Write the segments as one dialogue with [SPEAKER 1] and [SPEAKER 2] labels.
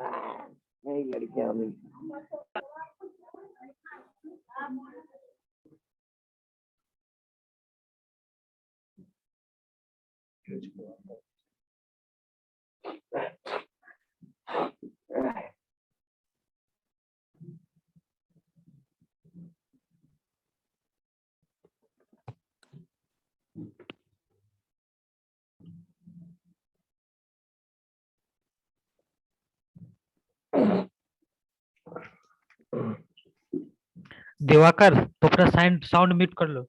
[SPEAKER 1] नहीं लड़कियां भी।
[SPEAKER 2] दिवाकर तो अपना साउंड साउंड म्यूट कर लो।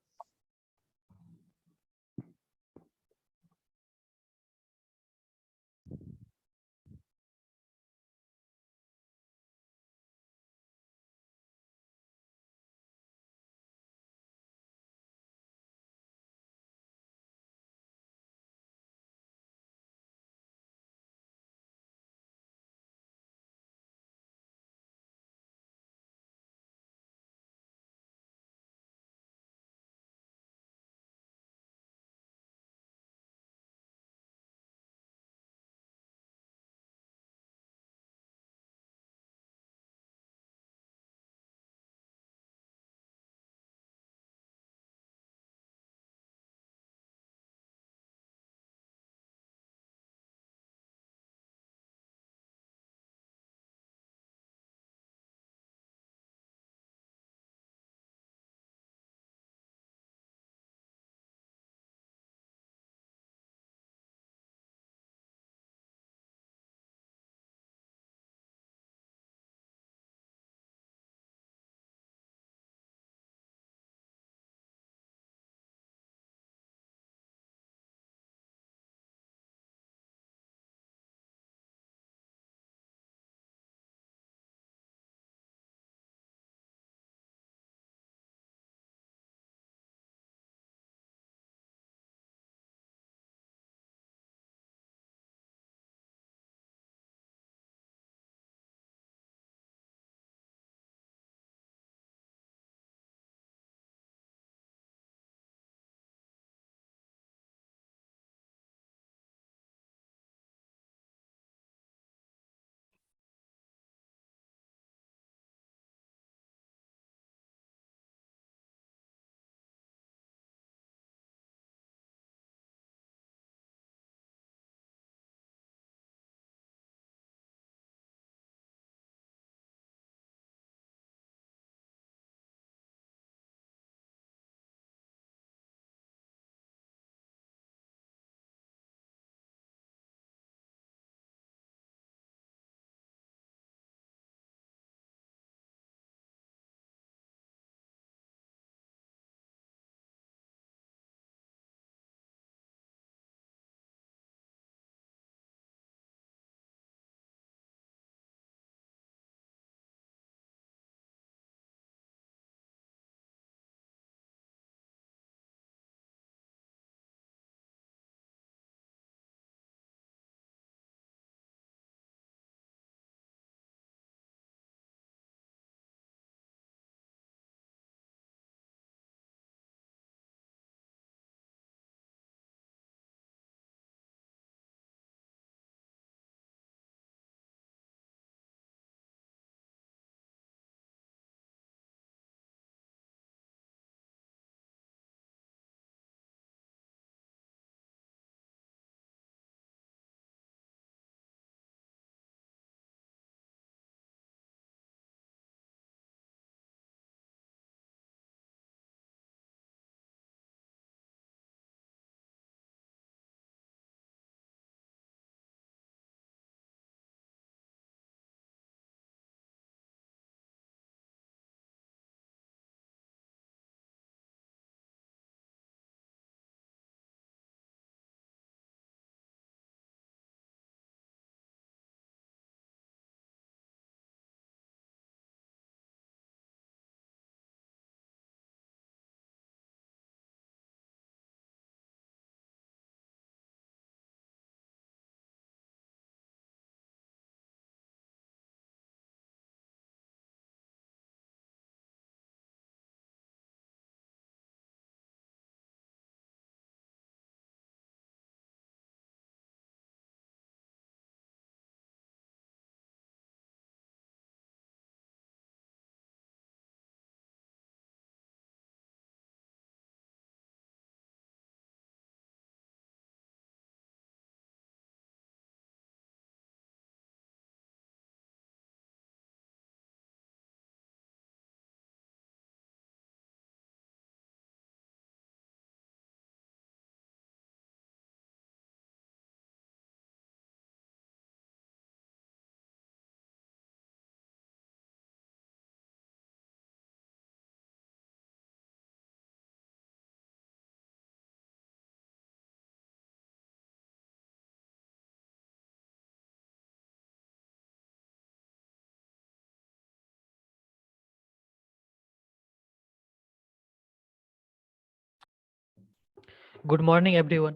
[SPEAKER 2] Good morning everyone.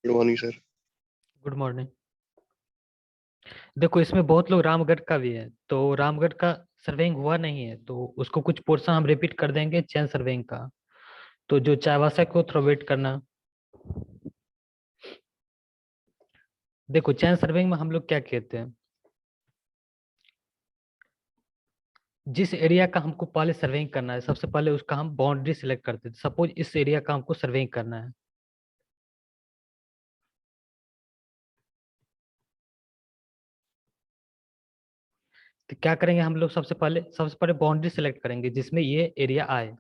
[SPEAKER 1] Good morning sir.
[SPEAKER 2] Good morning. देखो, इसमें बहुत लोग रामगढ़ का भी है, तो रामगढ़ का सर्वेइंग हुआ नहीं है, तो उसको कुछ पोर्शन हम रिपीट कर देंगे चैन सर्वेइंग का। तो जो चाईबासा को थोड़ा वेट करना। देखो, चैन सर्वेइंग में हम लोग क्या कहते हैं, जिस एरिया का हमको पहले सर्वेइंग करना है, सबसे पहले उसका हम बाउंड्री सिलेक्ट करते हैं। सपोज इस एरिया का हमको सर्वेइंग करना है, तो क्या करेंगे हम लोग, सबसे पहले बाउंड्री सिलेक्ट करेंगे जिसमें ये एरिया आए।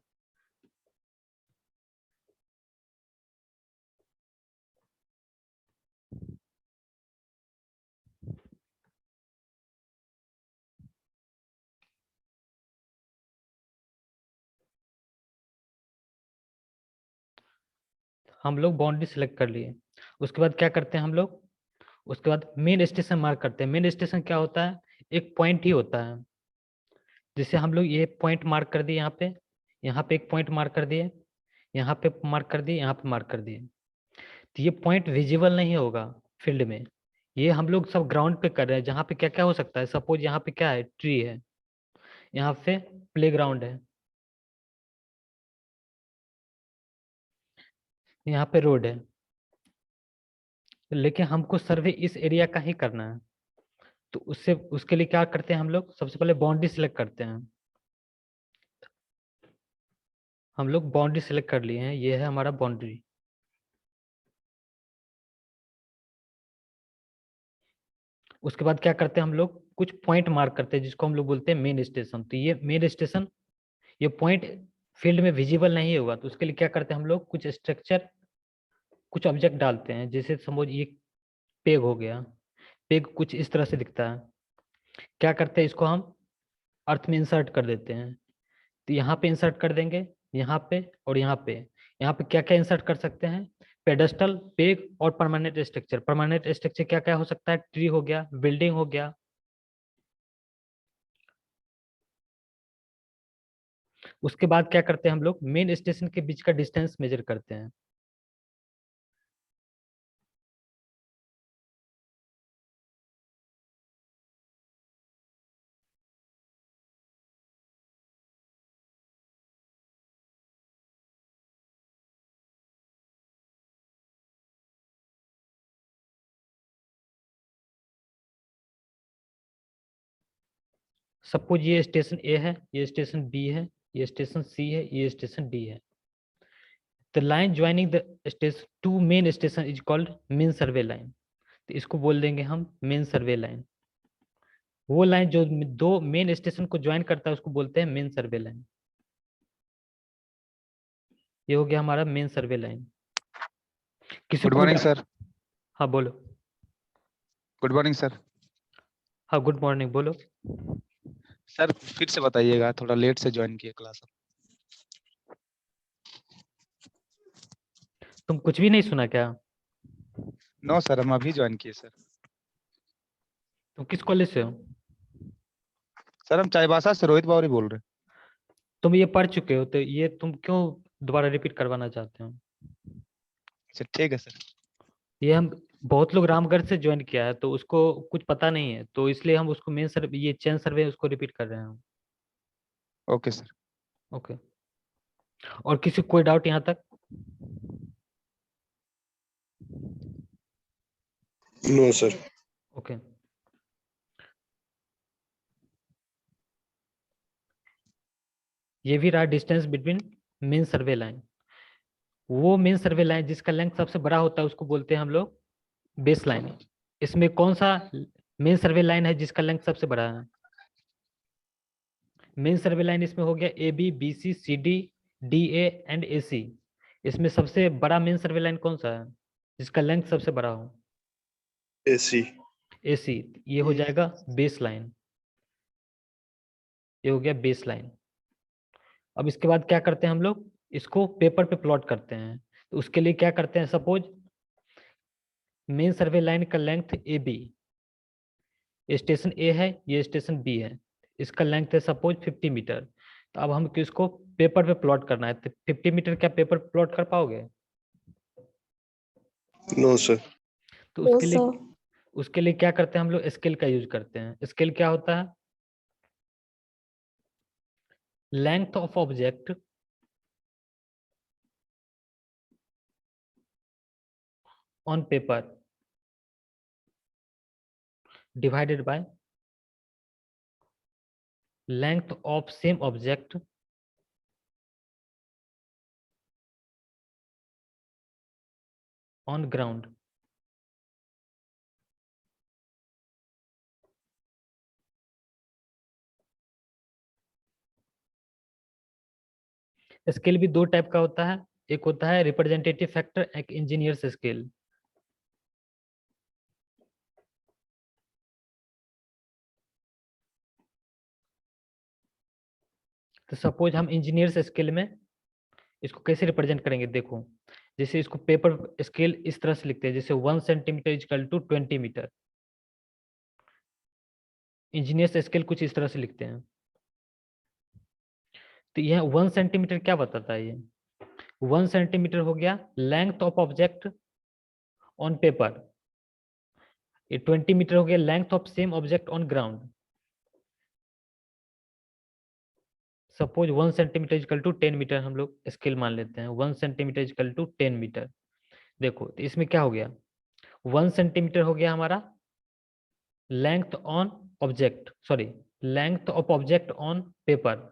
[SPEAKER 2] हम लोग बाउंड्री सिलेक्ट कर लिए। उसके बाद क्या करते हैं हम लोग, उसके बाद मेन स्टेशन मार्क करते हैं। मेन स्टेशन क्या होता है, एक पॉइंट ही होता है। जिसे हम लोग ये पॉइंट मार्क कर दिए, यहाँ पे एक पॉइंट मार्क कर दिए, यहाँ पे मार्क कर दिए, यहाँ पे मार्क कर दिए। तो ये पॉइंट विजिबल नहीं होगा फील्ड में। ये हम लोग सब ग्राउंड पे कर रहे हैं, जहाँ पे क्या क्या हो सकता है। सपोज यहाँ पे क्या है, ट्री है, यहाँ पे प्ले ग्राउंड है, यहाँ पे रोड है, लेकिन हमको सर्वे इस एरिया का ही करना है। तो उसके लिए क्या करते हैं हम लोग, सबसे पहले बाउंड्री सिलेक्ट करते हैं। हम लोग बाउंड्री सिलेक्ट कर लिए हैं, ये है हमारा बाउंड्री। उसके बाद क्या करते हैं हम लोग, कुछ पॉइंट मार्क करते हैं जिसको हम लोग बोलते हैं मेन स्टेशन। तो ये मेन स्टेशन, ये पॉइंट फील्ड में विजिबल नहीं होगा, तो उसके लिए क्या करते हैं हम लोग, कुछ स्ट्रक्चर, कुछ ऑब्जेक्ट डालते हैं। जैसे समझ ये पेग हो गया, पेग कुछ इस तरह से दिखता है। क्या करते हैं, इसको हम अर्थ में इंसर्ट कर देते हैं। तो यहाँ पे इंसर्ट कर देंगे, यहाँ पे और यहाँ पे। यहाँ पे क्या क्या इंसर्ट कर सकते हैं, पेडेस्टल, पेग और परमानेंट स्ट्रक्चर। परमानेंट स्ट्रक्चर क्या क्या हो सकता है, ट्री हो गया, बिल्डिंग हो गया। उसके बाद क्या करते हैं हम लोग, मेन स्टेशन के बीच का डिस्टेंस मेजर करते हैं। सपोज ये स्टेशन ए है, ये स्टेशन बी है, ये स्टेशन सी है, ये स्टेशन डी है। The line joining the station to main station is called main survey line. तो इसको बोल देंगे हम मेन सर्वे लाइन। वो लाइन जो दो मेन स्टेशन को ज्वाइन करता है उसको बोलते हैं मेन सर्वे लाइन। ये हो गया हमारा मेन सर्वे लाइन। किसी
[SPEAKER 3] गुड
[SPEAKER 2] को
[SPEAKER 3] मॉर्निंग सर।
[SPEAKER 2] हाँ बोलो।
[SPEAKER 3] Good morning sir.
[SPEAKER 2] हाँ गुड मॉर्निंग, बोलो।
[SPEAKER 3] सर फिर से बताइएगा, थोड़ा लेट से ज्वाइन किया क्लास।
[SPEAKER 2] तुम कुछ भी नहीं सुना क्या?
[SPEAKER 3] नो सर, हम अभी ज्वाइन किए सर।
[SPEAKER 2] तुम किस कॉलेज से हो?
[SPEAKER 3] सर हम चाईबासा से रोहित बावरी बोल रहे
[SPEAKER 2] तुम ये पढ़ चुके हो, तो ये तुम क्यों दोबारा रिपीट करवाना चाहते हो?
[SPEAKER 3] हैं। अच्छा ठीक है सर।
[SPEAKER 2] ये हम बहुत लोग रामगढ़ से ज्वाइन किया है, तो उसको कुछ पता नहीं है, तो इसलिए हम उसको मेन सर्वे, ये चैन सर्वे, उसको रिपीट कर रहे हैं।
[SPEAKER 3] Okay sir.
[SPEAKER 2] ओके। और किसी को कोई डाउट यहाँ तक?
[SPEAKER 1] No sir.
[SPEAKER 2] ओके। ये भी रहा distance between main survey line. वो मेन सर्वे लाइन जिसका लेंथ सबसे बड़ा होता है उसको बोलते हैं हम लोग बेस लाइन। इसमें कौन सा मेन सर्वे लाइन है जिसका लेंथ सबसे बड़ा है? मेन सर्वे लाइन इसमें हो गया A B, B C, C D, D A and A C. इसमें सबसे बड़ा मेन सर्वे लाइन कौन सा है जिसका लेंथ सबसे बड़ा हो?
[SPEAKER 1] एसी।
[SPEAKER 2] ए सी। ये हो जाएगा बेस लाइन। ये हो गया बेस लाइन। अब इसके बाद क्या करते हैं हम लोग, इसको पेपर पे प्लॉट करते हैं। तो उसके लिए क्या करते हैं, सपोज मेन सर्वे लाइन का लेंथ ए बी, स्टेशन ए है, ये स्टेशन बी है, इसका लेंथ है सपोज 50 मीटर। तो अब हम किसको पेपर पे प्लॉट करना है, तो 50 मीटर क्या पेपर पे प्लॉट कर पाओगे?
[SPEAKER 1] No sir.
[SPEAKER 2] तो
[SPEAKER 4] नो
[SPEAKER 2] उसके लिए
[SPEAKER 4] सर।
[SPEAKER 2] उसके लिए क्या करते हैं हम लोग, स्केल का यूज करते हैं। स्केल क्या होता है? Length of object on paper divided by length of same object on ground. Scale भी दो टाइप का होता है, एक होता है रिप्रेजेंटेटिव फैक्टर, एक इंजीनियर्स स्केल। तो सपोज हम इंजीनियर्स स्केल में इसको कैसे रिप्रेजेंट करेंगे, देखो जैसे इसको पेपर स्केल इस तरह से लिखते हैं, जैसे 1 centimetre equal to 20 metre. Engineers scale कुछ इस तरह से लिखते हैं। तो यह 1 सेंटीमीटर क्या बताता है? ये 1 सेंटीमीटर हो गया length of object on paper, ये 20 मीटर हो गया length of same object on ground. Suppose 1 centimetre equal to 10 metre हम लोग स्केल मान लेते हैं, 1 सेंटीमीटर इजकल टू 10 मीटर। देखो तो इसमें क्या हो गया, 1 सेंटीमीटर हो गया हमारा length on object, sorry length of object on paper,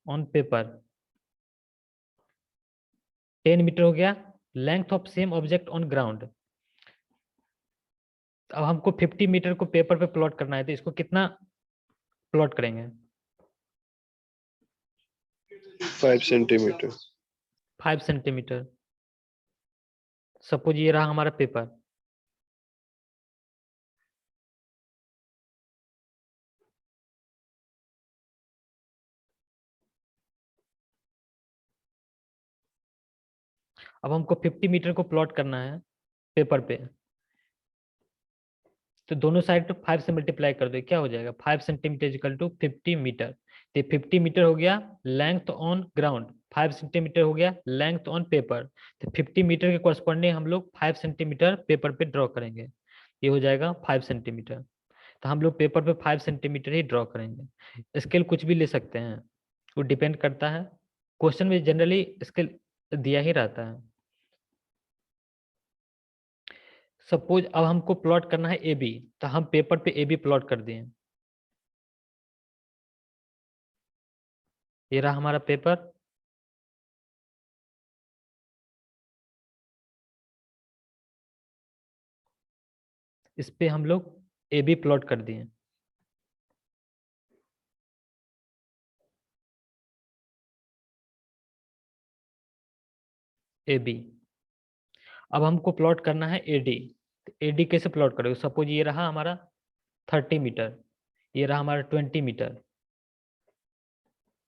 [SPEAKER 2] on paper. 10 metre हो गया length of same object on ground. अब हमको 50 मीटर को पेपर पे प्लॉट करना है, तो इसको कितना प्लॉट करेंगे?
[SPEAKER 1] 5 सेंटीमीटर।
[SPEAKER 2] 5 सेंटीमीटर। सपोज ये रहा हमारा पेपर, अब हमको 50 मीटर को प्लॉट करना है पेपर पे, तो दोनों साइड 5 से मल्टीप्लाई कर दो, क्या हो जाएगा 5 सेंटीमीटर इक्वल टू 50 मीटर। तो 50 मीटर हो गया लेंथ ऑन ग्राउंड, 5 सेंटीमीटर हो गया लेंथ ऑन पेपर। तो 50 मीटर के कॉरस्पॉन्डिंग हम लोग 5 सेंटीमीटर पेपर पे ड्रॉ करेंगे, ये हो जाएगा 5 सेंटीमीटर। तो हम लोग पेपर पे 5 सेंटीमीटर ही ड्रॉ करेंगे। स्केल कुछ भी ले सकते हैं, वो डिपेंड करता है, क्वेश्चन में जनरली स्केल दिया ही रहता है। सपोज अब हमको प्लॉट करना है ए बी, तो हम पेपर पे ए बी प्लॉट कर दिए, ये रहा हमारा पेपर। इस पे हम लोग ए बी प्लॉट कर दिए। A B. अब हमको प्लॉट करना है ए डी। ए डी कैसे प्लॉट करोगे, सपोज ये रहा हमारा 30 मीटर, ये रहा हमारा 20 मीटर।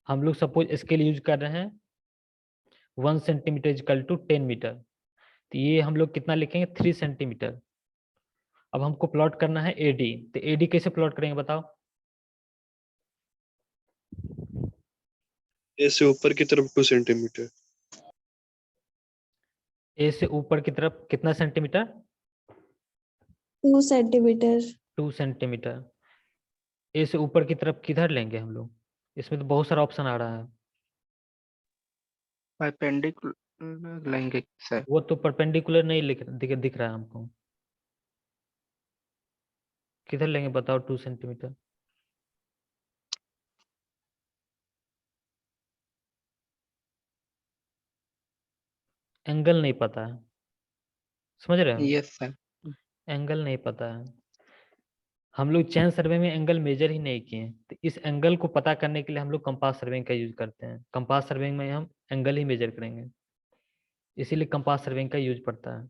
[SPEAKER 2] हम लोग सपोज स्केल यूज कर रहे हैं 1 सेंटीमीटर इजकल टू 10 मीटर, तो ये हम लोग कितना लिखेंगे 3 सेंटीमीटर। अब हमको प्लॉट करना है ए डी, तो ए डी कैसे प्लॉट करेंगे बताओ?
[SPEAKER 1] ए से ऊपर की तरफ 2 सेंटीमीटर।
[SPEAKER 2] ए से ऊपर की तरफ कितना सेंटीमीटर?
[SPEAKER 4] 2 सेंटीमीटर।
[SPEAKER 2] 2 सेंटीमीटर। ए से ऊपर की तरफ किधर लेंगे हम लोग, इसमें तो बहुत सारा ऑप्शन आ रहा है।
[SPEAKER 3] परपेंडिकुलर लेंगे सर।
[SPEAKER 2] वो तो परपेंडिकुलर नहीं दिख रहा है हमको, किधर लेंगे बताओ 2 सेंटीमीटर? एंगल नहीं पता है, समझ रहे हो?
[SPEAKER 3] Yes sir.
[SPEAKER 2] एंगल नहीं पता है, हम लोग चैन सर्वे में एंगल मेजर ही नहीं किए, तो इस एंगल को पता करने के लिए हम लोग कंपास सर्विंग का यूज करते हैं। कंपास सर्विंग में हम एंगल ही मेजर करेंगे, इसीलिए कंपास सर्विंग का यूज पड़ता है।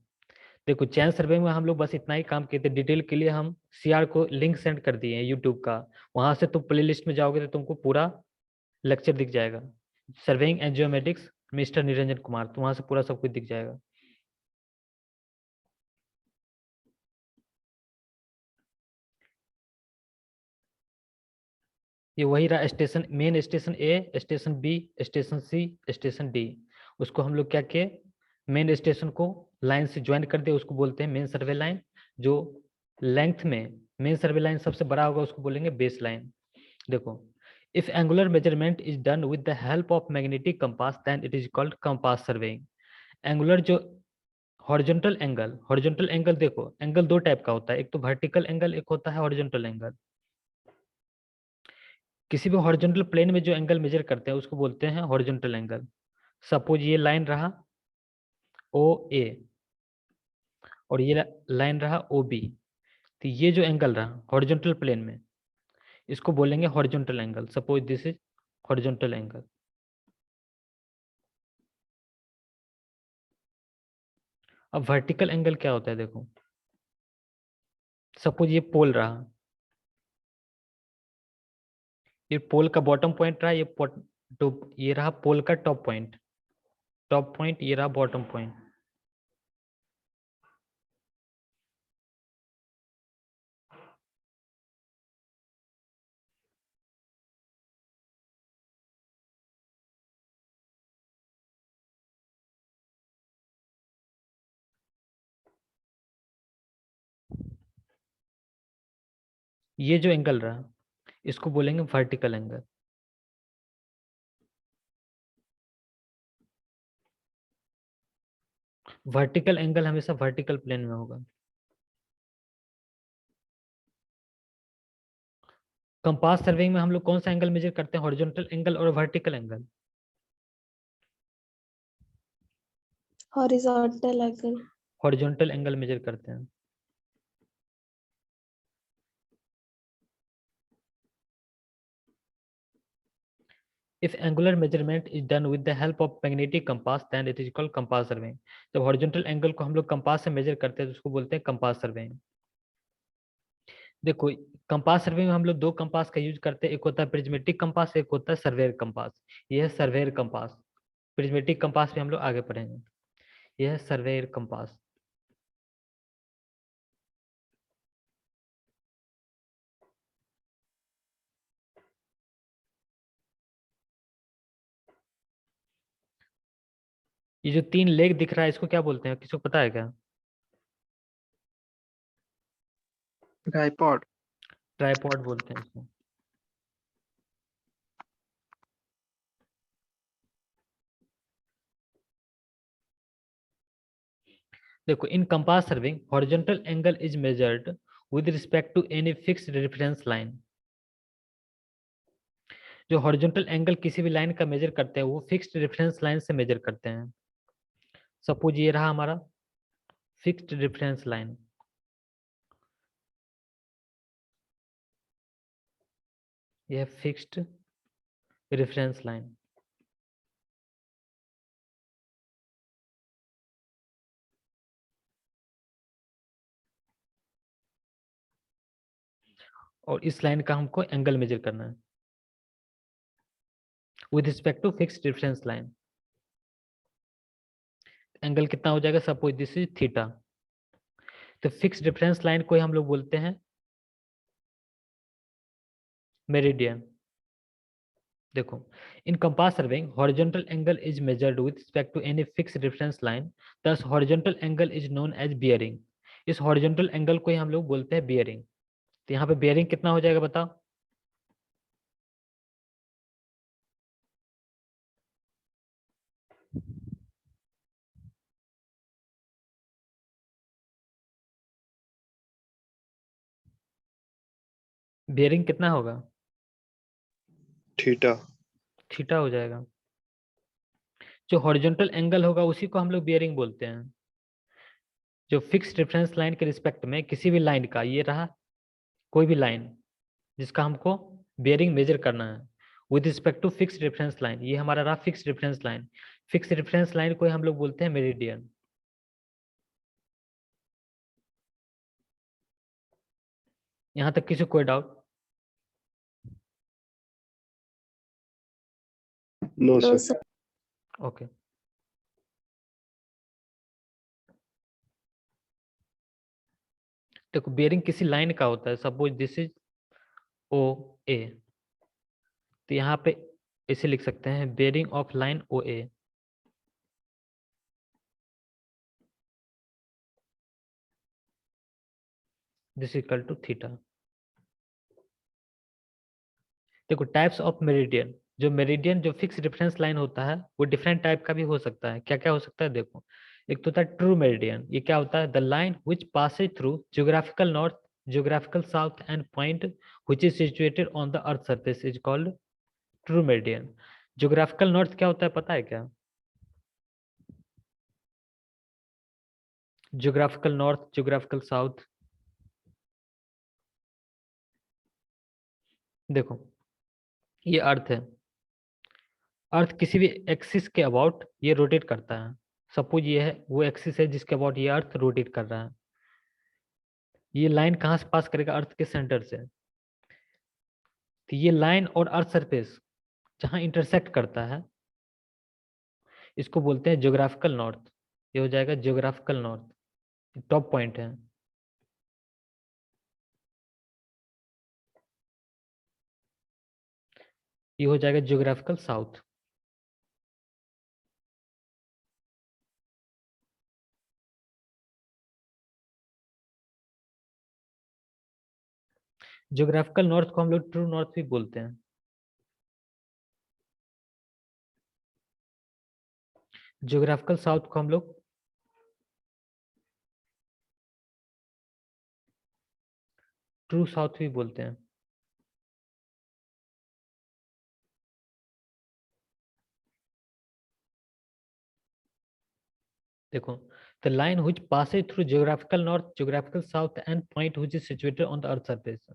[SPEAKER 2] देखो चैन सर्वे में हम लोग बस इतना ही काम किए थे, डिटेल के लिए हम सीआर को लिंक सेंड कर दिए हैं यूट्यूब का, वहां से तुम प्ले लिस्ट में जाओगे तो तुमको पूरा लेक्चर दिख जाएगा, surveying and geometrics mister Niranjan Kumar, तो वहां से पूरा सब कुछ दिख जाएगा। ये वही रहा station, main station A, station B, station C, station D. उसको हम लोग क्या किए, मेन स्टेशन को लाइन से ज्वाइन कर दिया, उसको बोलते हैं मेन सर्वे लाइन। जो लेंथ में मेन सर्वे लाइन सबसे बड़ा होगा उसको बोलेंगे बेस लाइन। देखो, if angular measurement is done with the help of magnetic compass then it is called compass surveying. Angular जो हॉरिजॉन्टल एंगल देखो, एंगल दो टाइप का होता है, एक तो वर्टिकल एंगल, एक होता है हॉरिजॉन्टल एंगल। किसी भी हॉरिजॉन्टल प्लेन में जो एंगल मेजर करते हैं उसको बोलते हैं हॉरिजॉन्टल एंगल। सपोज ये लाइन रहा ओ ए और ये लाइन रहा ओ बी, तो ये जो एंगल रहा हॉरिजॉन्टल प्लेन में इसको बोलेंगे horizontal angle. Suppose this is horizontal angle. अब वर्टिकल एंगल क्या होता है देखो, सपोज ये पोल रहा, ये पोल का बॉटम पॉइंट रहा, ये रहा पोल का टॉप पॉइंट, ये रहा बॉटम पॉइंट। ये जो एंगल रहा इसको बोलेंगे वर्टिकल एंगल। वर्टिकल एंगल हमेशा वर्टिकल प्लेन में होगा। कंपास सर्वेइंग में हम लोग कौन सा एंगल मेजर करते हैं, हॉरिजॉन्टल एंगल और vertical angle.
[SPEAKER 4] Horizontal angle.
[SPEAKER 2] Horizontal angle measure करते हैं। If angular measurement is done with the help of magnetic compass, then it is called compass surveying. जब हॉरिजॉन्टल एंगल को हम लोग कंपास से मेजर करते हैं तो उसको बोलते हैं कंपास सर्वेइंग। देखो, कंपास सर्वे में हम लोग दो कंपास का यूज करते हैं, एक होता है प्रिज्मेटिक कंपास, एक होता है सर्वेयर कंपास। यह है सर्वेयर कंपास। प्रिज्मेटिक कंपास में हम लोग आगे पढ़ेंगे। यह है सर्वेयर कंपास। ये जो तीन लेग दिख रहा है इसको क्या बोलते हैं, किसी को पता है क्या।
[SPEAKER 3] ट्राइपॉड।
[SPEAKER 2] ट्राइपॉड बोलते हैं इसको। देखो, in compass surveying horizontal angle is measured with respect to any fixed reference line. जो हॉरिजॉन्टल एंगल किसी भी लाइन का मेजर करते हैं वो फिक्स्ड रेफरेंस लाइन से मेजर करते हैं। सपोज ये रहा हमारा फिक्स्ड रेफरेंस लाइन, यह फिक्स्ड रेफरेंस लाइन। और इस लाइन का हमको एंगल मेजर करना है with respect to fixed reference line. Angle कितना हो जाएगा, सपोज दिस इज थीटा। तो फिक्स्ड रेफरेंस लाइन को हम लोग बोलते हैं मेरिडियन। देखो, in compass surveying horizontal angle is measured with respect to any fixed reference line, this horizontal angle is known as bearing. इस हॉरिजॉन्टल एंगल को ही हम लोग बोलते हैं बियरिंग। तो यहाँ पे बियरिंग कितना हो जाएगा बताओ। बियरिंग कितना होगा,
[SPEAKER 1] थीटा।
[SPEAKER 2] थीटा हो जाएगा। जो हॉरिजॉन्टल एंगल होगा उसी को हम लोग बियरिंग बोलते हैं। जो फिक्स्ड रेफरेंस लाइन के रिस्पेक्ट में किसी भी लाइन का, ये रहा कोई भी लाइन जिसका हमको बियरिंग मेजर करना है with respect to fixed reference line, ये हमारा रहा fixed reference line. Fixed reference line को हम लोग बोलते हैं मेरिडियन। यहाँ तक किसी कोई doubt.
[SPEAKER 1] No
[SPEAKER 4] no
[SPEAKER 1] sir.
[SPEAKER 4] Sir.
[SPEAKER 2] Okay, देखो बियरिंग किसी लाइन का होता है, suppose this is O A, तो यहाँ पे इसे लिख सकते हैं bearing of line O A. This equal to theta. देखो टाइप्स ऑफ मेरिडियन, जो मेरिडियन जो फिक्स रेफरेंस लाइन होता है वो डिफरेंट टाइप का भी हो सकता है। क्या क्या हो सकता है देखो, एक तो होता है ट्रू मेरिडियन। ये क्या होता है? The line which Passage through geographical north, geographical south and point which is situated on the earth surface is called true meridian. Geographical north क्या होता है पता है क्या? Geographical north, geographical south. देखो ये अर्थ है, अर्थ किसी भी एक्सिस के अबाउट ये रोटेट करता है। सपोज ये है वो एक्सिस है जिसके अबाउट ये अर्थ रोटेट कर रहा है। ये लाइन कहाँ से पास करेगा? अर्थ के सेंटर से। तो ये लाइन और अर्थ सरफेस जहां इंटरसेक्ट करता है इसको बोलते हैं ज्योग्राफिकल नॉर्थ। ये हो जाएगा ज्योग्राफिकल नॉर्थ, टॉप पॉइंट है। ये हो जाएगा ज्योग्राफिकल साउथ। ज्योग्राफिकल नॉर्थ को हम लोग ट्रू नॉर्थ भी बोलते हैं। ज्योग्राफिकल साउथ को हम लोग ट्रू साउथ भी बोलते हैं। देखो the line which passes through geographical north, geographical south and point which is situated on the earth surface।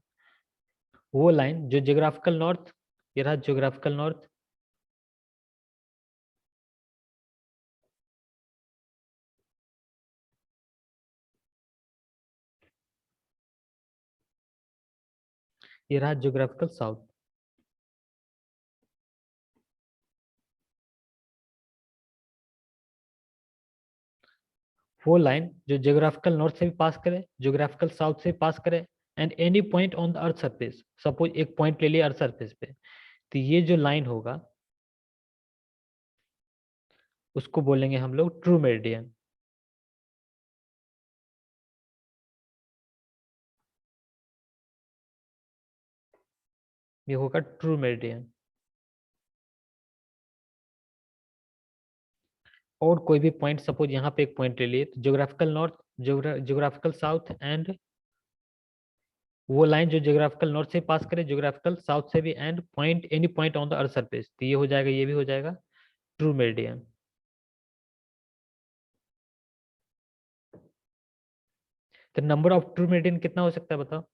[SPEAKER 2] वो लाइन जो ज्योग्राफिकल नॉर्थ, ये रहा ज्योग्राफिकल नॉर्थ, ये रहा ज्योग्राफिकल साउथ। वो लाइन जो ज्योग्राफिकल नॉर्थ से भी पास करे, ज्योग्राफिकल साउथ से पास करे and any point on the earth surface. Suppose एक पॉइंट ले लिया अर्थ सरफेस पे, तो ये जो लाइन होगा उसको बोलेंगे हम लोग ट्रू मेरिडियन। ये होगा ट्रू मेरिडियन। और कोई भी पॉइंट, सपोज यहाँ पे एक पॉइंट ले लिए, तो geographical north, geographical south and वो लाइन जो ज्योग्राफिकल नॉर्थ से पास करे, ज्योग्राफिकल साउथ से भी, and point any point on the earth surface. तो ये हो जाएगा, ये भी हो जाएगा ट्रू मेरिडियन। तो नंबर ऑफ ट्रू मेरिडियन कितना हो सकता है बताओ?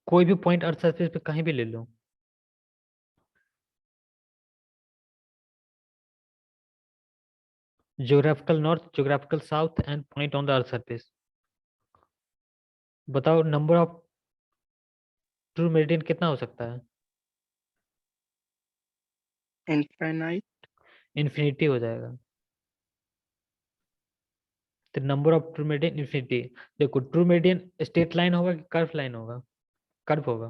[SPEAKER 2] कोई भी पॉइंट अर्थ सरफेस पे कहीं भी ले लो। Geographical north, geographical south and point on the earth surface. बताओ नंबर ऑफ ट्रू मेरिडियन कितना हो सकता है?
[SPEAKER 5] इनफाइनाइट।
[SPEAKER 2] इन्फिनिटी हो जाएगा। तो number of true meridian infinity. देखो ट्रू मेरिडियन स्ट्रेट लाइन होगा कि कर्व लाइन होगा? कर्व होगा।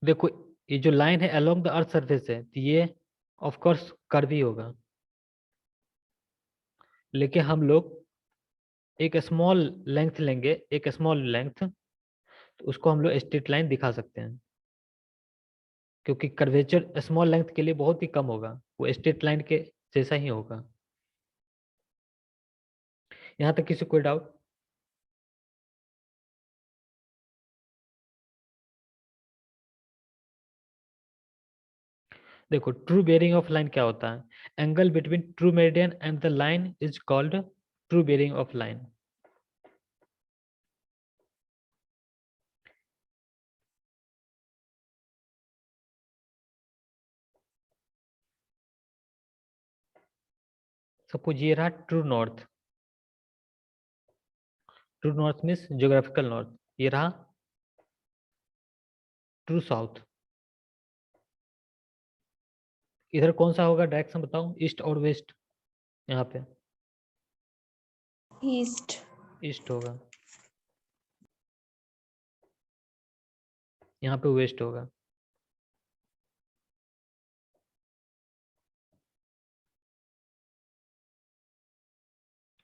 [SPEAKER 2] देखो ये जो लाइन है अलोंग द अर्थ सरफेस है, तो ये ऑफ कोर्स कर्व ही होगा। लेकिन हम लोग एक स्मॉल लेंथ लेंगे, एक स्मॉल लेंथ, तो उसको हम लोग स्ट्रेट लाइन दिखा सकते हैं, क्योंकि कर्वेचर स्मॉल लेंथ के लिए बहुत ही कम होगा, वो स्ट्रेट लाइन के जैसा ही होगा। यहाँ तक किसी कोई डाउट? देखो ट्रू बेयरिंग ऑफ लाइन क्या होता है? Angle between true meridian and the line is called true bearing of line. Suppose ये रहा true north, true north means geographical north. ये रहा ट्रू साउथ। इधर कौन सा होगा डायरेक्शन बताओ, ईस्ट और वेस्ट? यहाँ पे
[SPEAKER 4] ईस्ट।
[SPEAKER 2] ईस्ट होगा, यहाँ पे वेस्ट होगा।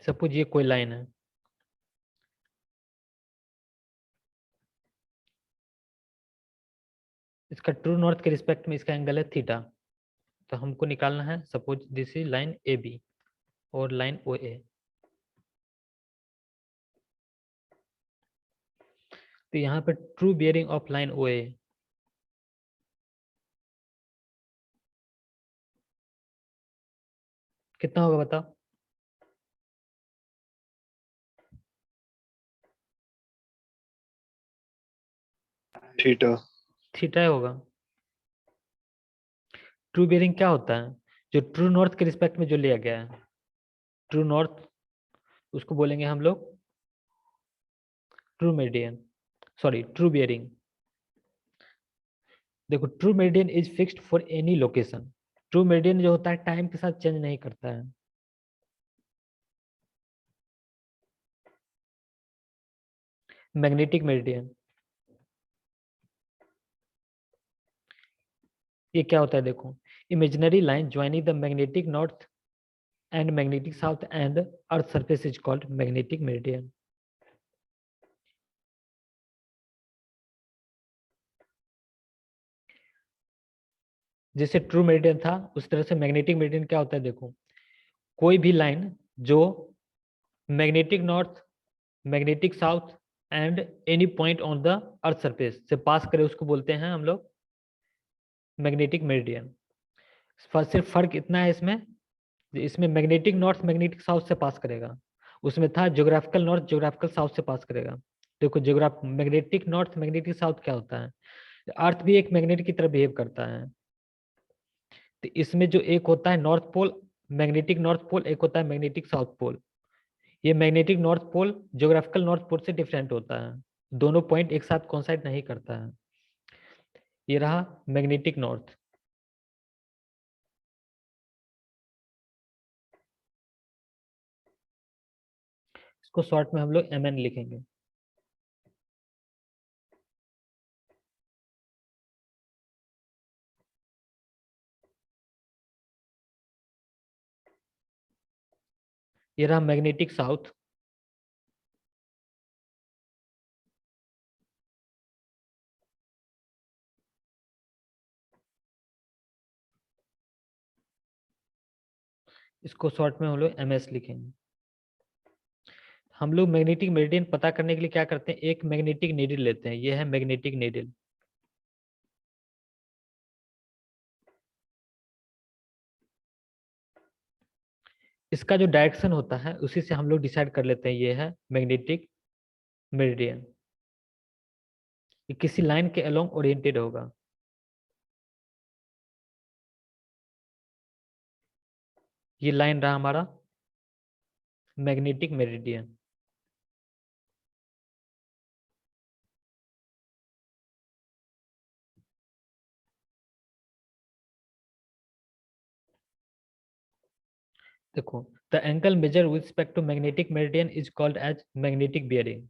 [SPEAKER 2] सपोज ये कोई लाइन है, इसका ट्रू नॉर्थ के रिस्पेक्ट में इसका एंगल है थीटा। तो हमको निकालना है, suppose this is line A B और लाइन ओ ए। तो यहाँ पे true bearing of line O A कितना होगा बताओ?
[SPEAKER 1] थीटा।
[SPEAKER 2] थीटा होगा। ट्रू बियरिंग क्या होता है? जो ट्रू नॉर्थ के रिस्पेक्ट में जो लिया गया है, ट्रू नॉर्थ, उसको बोलेंगे हम लोग true meridian, sorry true bearing. देखो true meridian is fixed for any location. True meridian जो होता है टाइम के साथ चेंज नहीं करता है। मैग्नेटिक मेरिडियन, ये क्या होता है? देखो, imaginary line joining the magnetic north and magnetic south and earth surface is called magnetic meridian. जैसे ट्रू मेरिडियन था उस तरह से मैग्नेटिक मेरिडियन क्या होता है? देखो, कोई भी लाइन जो magnetic north, magnetic south and any point on the earth surface से पास करे उसको बोलते हैं हम लोग मैग्नेटिक मेरिडियन। सिर्फ फर्क इतना है इसमें, इसमें मैग्नेटिक नॉर्थ मैग्नेटिक साउथ से पास करेगा, उसमें था ज्योग्राफिकल नॉर्थ ज्योग्राफिकल साउथ से पास करेगा। देखो ज्योग्राफ मैग्नेटिक नॉर्थ मैग्नेटिक साउथ क्या होता है? अर्थ भी एक मैग्नेट की तरह बिहेव करता है। तो इसमें जो एक होता है north pole, magnetic north pole, एक होता है मैग्नेटिक साउथ पोल। ये magnetic north pole geographical north pole से डिफरेंट होता है, दोनों पॉइंट एक साथ कोइंसाइड नहीं करता है। ये रहा मैग्नेटिक नॉर्थ। इसको शॉर्ट में हम लोग MN लिखेंगे। ये रहा मैग्नेटिक साउथ। इसको शॉर्ट में हम लोग MS लिखेंगे। हम लोग मैग्नेटिक मेरिडियन पता करने के लिए क्या करते हैं, एक मैग्नेटिक नीडल लेते हैं, ये है मैग्नेटिक नीडल। इसका जो डायरेक्शन होता है उसी से हम लोग डिसाइड कर लेते हैं ये है मैग्नेटिक मेरिडियन। ये किसी लाइन के अलोंग ओरिएंटेड होगा। ये लाइन रहा हमारा मैग्नेटिक मेरिडियन। देखो, the angle measure with respect to magnetic meridian is called as magnetic bearing.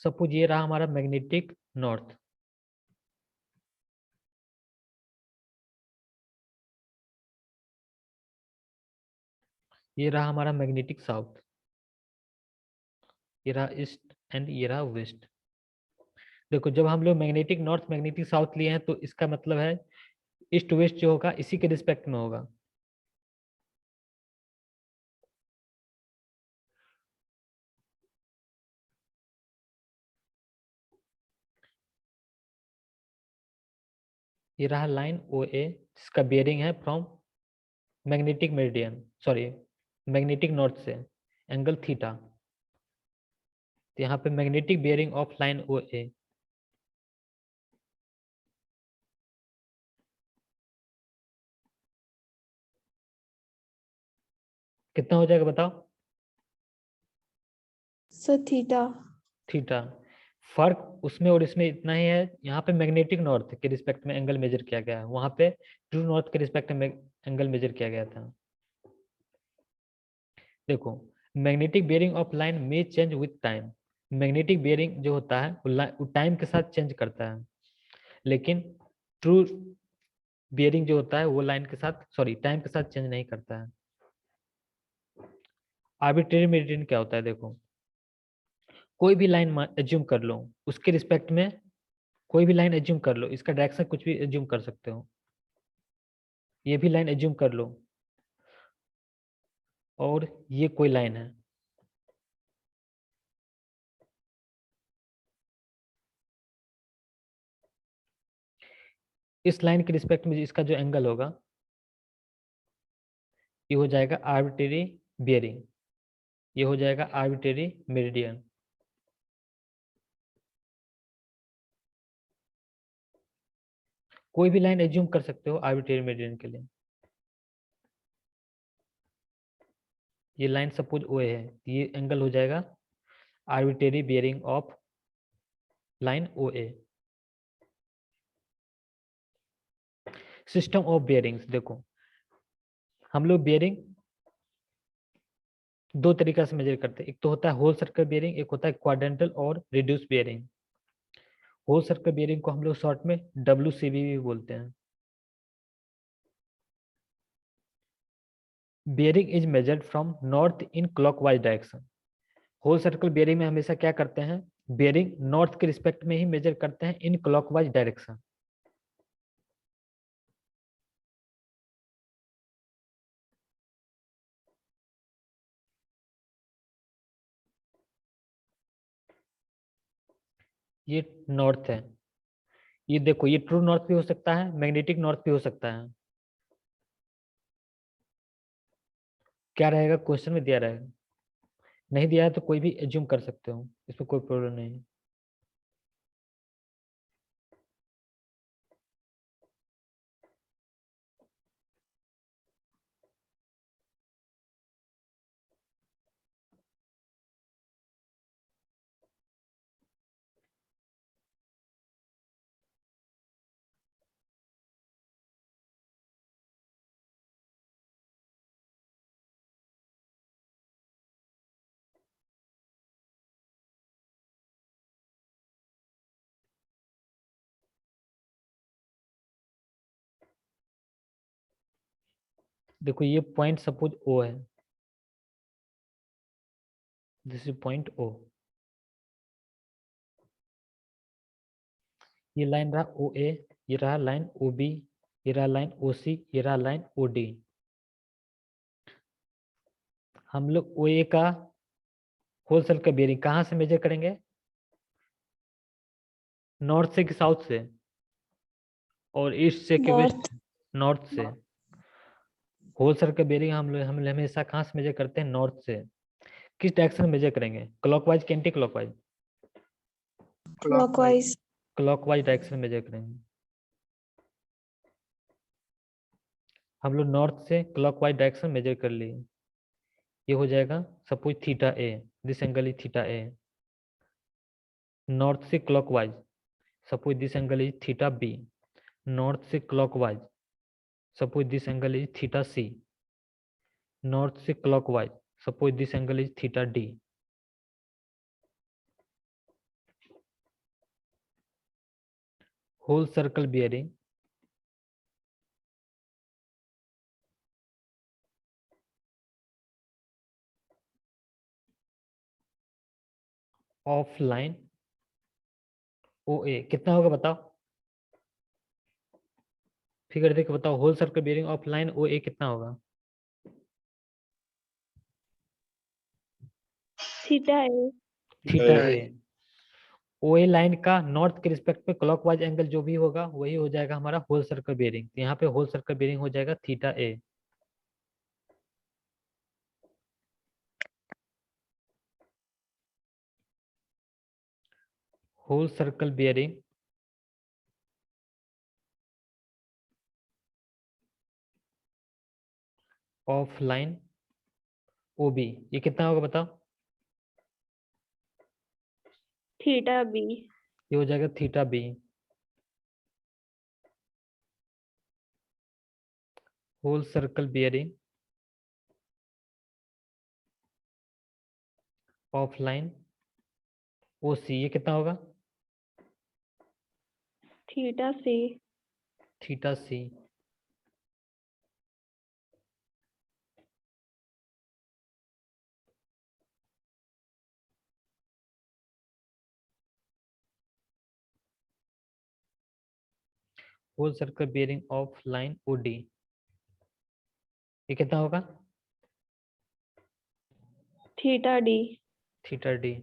[SPEAKER 2] Suppose ये रहा हमारा मैग्नेटिक नॉर्थ, ये रहा हमारा मैग्नेटिक साउथ, ये रहा ईस्ट एंड ये रहा वेस्ट। देखो जब हम लोग मैग्नेटिक नॉर्थ मैग्नेटिक साउथ लिए हैं तो इसका मतलब है ईस्ट वेस्ट जो होगा इसी के रिस्पेक्ट में होगा। ये रहा लाइन OA जिसका बियरिंग है from magnetic meridian, sorry magnetic north से एंगल थीटा। तो यहाँ पे magnetic bearing of line OA कितना हो जाएगा बताओ?
[SPEAKER 4] Sir theta.
[SPEAKER 2] थीटा। फर्क उसमें और इसमें इतना ही है, यहाँ पे मैग्नेटिक नॉर्थ के रिस्पेक्ट में एंगल मेजर किया गया है, वहां पे ट्रू नॉर्थ के रिस्पेक्ट में एंगल मेजर किया गया था। देखो, मैग्नेटिक बेयरिंग ऑफ लाइन में change with time. Magnetic bearing जो होता है वो टाइम के साथ चेंज करता है, लेकिन ट्रू बियरिंग जो होता है वो लाइन के साथ, सॉरी, टाइम के साथ चेंज नहीं करता है। आर्बिट्रेरी मेरिडियन क्या होता है? देखो, कोई भी लाइन एज्यूम कर लो, उसके रिस्पेक्ट में कोई भी लाइन एज्यूम कर लो, इसका डायरेक्शन कुछ भी एज्यूम कर सकते हो। ये भी लाइन एज्यूम कर लो, और ये कोई लाइन है, इस लाइन के रिस्पेक्ट में इसका जो एंगल होगा ये हो जाएगा आर्बिट्रेरी बियरिंग, ये हो जाएगा आर्बिट्रेरी मेरिडियन। कोई भी लाइन एज्यूम कर सकते हो आर्बिट्रेरी मेरिडियन के लिए। ये लाइन सपोज ओ है, ये एंगल हो जाएगा arbitrary bearing of line O A. System of bearings, देखो हम लोग बियरिंग दो तरीका से मेजर करते हैं, एक तो होता है होल सर्कल बियरिंग, एक होता है क्वाड्रेंटल और reduce bearing. Whole circle bearing को हम लोग शॉर्ट में WCB भी बोलते हैं। Bearing is measured from north in clockwise direction. Whole circle bearing में हमेशा क्या करते हैं, बियरिंग नॉर्थ के रिस्पेक्ट में ही मेजर करते हैं इन क्लॉकवाइज डायरेक्शन। ये नॉर्थ है, ये देखो ये ट्रू नॉर्थ भी हो सकता है, मैग्नेटिक नॉर्थ भी हो सकता है। क्या रहेगा, क्वेश्चन में दिया रहेगा, नहीं दिया है तो कोई भी एज्यूम कर सकते हो, इसमें कोई प्रॉब्लम नहीं है। देखो ये पॉइंट सपोज ओ है, दिस इज पॉइंट ओ। ये लाइन रहा ओ ए, ये रहा लाइन ओ बी, ये रहा लाइन ओ सी, ये रहा लाइन ओ डी। हम लोग ओ ए का होल सर्कल का बेयरिंग कहाँ से मेजर करेंगे, नॉर्थ से कि साउथ से, और ईस्ट से कि वेस्ट,
[SPEAKER 4] नॉर्थ।
[SPEAKER 2] नॉर्थ से। होल सर्कल बेयरिंग हम हमेशा कहाँ से मेजर करते हैं, नॉर्थ से। किस डायरेक्शन में मेजर करेंगे, क्लॉकवाइज कि anti clockwise?
[SPEAKER 4] Clockwise.
[SPEAKER 2] Clockwise direction में मेजर करेंगे। हम लोग नॉर्थ से क्लॉकवाइज डायरेक्शन मेजर कर लिए, ये हो जाएगा suppose theta A, this angle is theta A. North से clockwise suppose this angle is theta B. North से clockwise suppose this angle is theta C. North से clockwise suppose this angle is theta D. Whole circle bearing of line O A कितना होगा बताओ, figure देख के बताओ, whole circle bearing of line O A कितना होगा?
[SPEAKER 4] Theta A.
[SPEAKER 2] Theta
[SPEAKER 1] theta
[SPEAKER 2] A. O A line का नॉर्थ के रिस्पेक्ट में क्लॉकवाइज एंगल जो भी होगा वही हो जाएगा हमारा होल सर्कल बियरिंग। तो यहाँ पे होल सर्कल बियरिंग हो जाएगा theta A. Whole circle bearing of line OB, ये कितना होगा बताओ?
[SPEAKER 4] Theta B.
[SPEAKER 2] ये हो जाएगा theta B। Whole circle bearing of line OC, ये कितना होगा?
[SPEAKER 4] Theta C.
[SPEAKER 2] Theta C। Whole circle bearing of line OD, ये कितना होगा?
[SPEAKER 4] Theta D.
[SPEAKER 2] Theta D।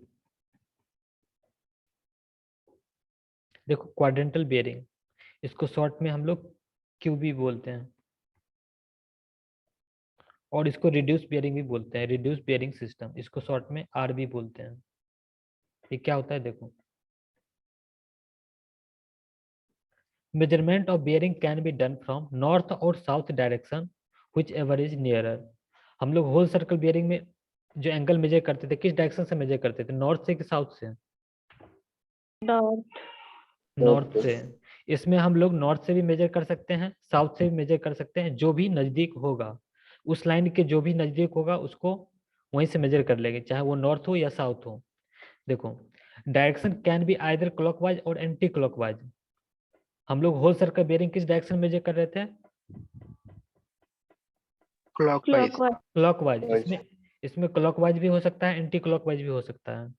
[SPEAKER 2] देखो क्वाड्रेंटल बियरिंग, इसको शॉर्ट में हम लोग QB बोलते हैं, और इसको रिड्यूस बियरिंग भी बोलते हैं, रिड्यूस बियरिंग सिस्टम, इसको शॉर्ट में RB बोलते हैं। ये क्या होता है देखो, measurement of bearing can be done from north और south direction whichever is nearer. हम लोग होल सर्कल बियरिंग में जो एंगल मेजर करते थे किस डायरेक्शन से मेजर करते थे, नॉर्थ से कि साउथ से?
[SPEAKER 4] नॉर्थ।
[SPEAKER 2] नॉर्थ से। इसमें हम लोग नॉर्थ से भी मेजर कर सकते हैं, साउथ से भी मेजर कर सकते हैं, जो भी नजदीक होगा उस लाइन के जो भी नजदीक होगा उसको वहीं से मेजर कर लेंगे, चाहे वो नॉर्थ हो या साउथ हो। देखो direction can be either clockwise और एंटी क्लॉकवाइज। हम लोग होल सर्कल बियरिंग किस डायरेक्शन मेजर कर रहे थे?
[SPEAKER 5] Clockwise.
[SPEAKER 4] क्लॉकवाइज।
[SPEAKER 2] क्लॉकवाइज।
[SPEAKER 1] Clockwise।
[SPEAKER 2] इसमें क्लॉकवाइज भी हो सकता है, एंटी क्लॉकवाइज भी हो सकता है।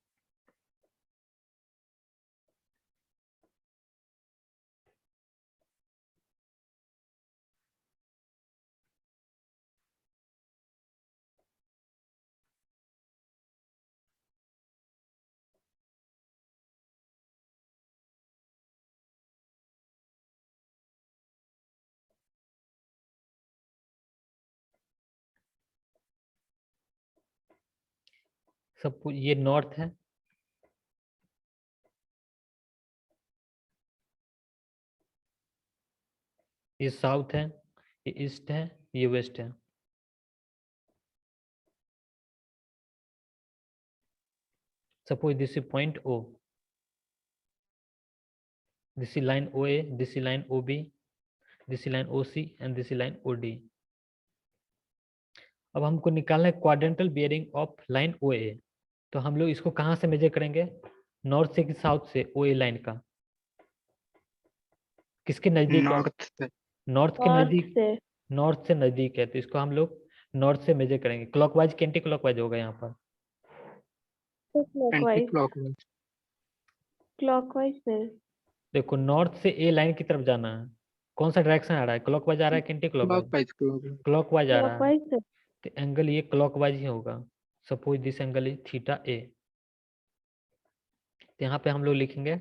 [SPEAKER 2] सब ये नॉर्थ है, ये साउथ है, ये ईस्ट है, ये वेस्ट है। Suppose this is point O, this is line OA, this is line OB, this is line OC and this is line OD. अब हमको निकालना है quadrantal bearing of line OA, तो हम लोग इसको कहाँ से मेजर करेंगे, नॉर्थ से कि साउथ से? OA लाइन का किसके नजदीक है?
[SPEAKER 5] North से।
[SPEAKER 2] नॉर्थ के
[SPEAKER 4] नॉर्थ
[SPEAKER 2] नजदीक,
[SPEAKER 4] से।
[SPEAKER 2] नॉर्थ से नजदीक है, तो इसको हम लोग नॉर्थ से मेजर करेंगे। क्लॉकवाइज कि एंटी क्लॉकवाइज होगा यहाँ पर?
[SPEAKER 4] क्लॉकवाइज।
[SPEAKER 5] Anti-clockwise.
[SPEAKER 4] Clockwise sir.
[SPEAKER 2] देखो नॉर्थ से A लाइन की तरफ जाना है, कौन सा डायरेक्शन आ रहा है, क्लॉकवाइज आ रहा है कि anti clockwise?
[SPEAKER 5] Clockwise. Clockwise.
[SPEAKER 2] Clockwise आ रहा है,
[SPEAKER 4] क्लॉकवाइज सर।
[SPEAKER 2] तो एंगल ये क्लॉकवाइज ही होगा। Suppose this angle is theta A, तो यहाँ पे हम लोग लिखेंगे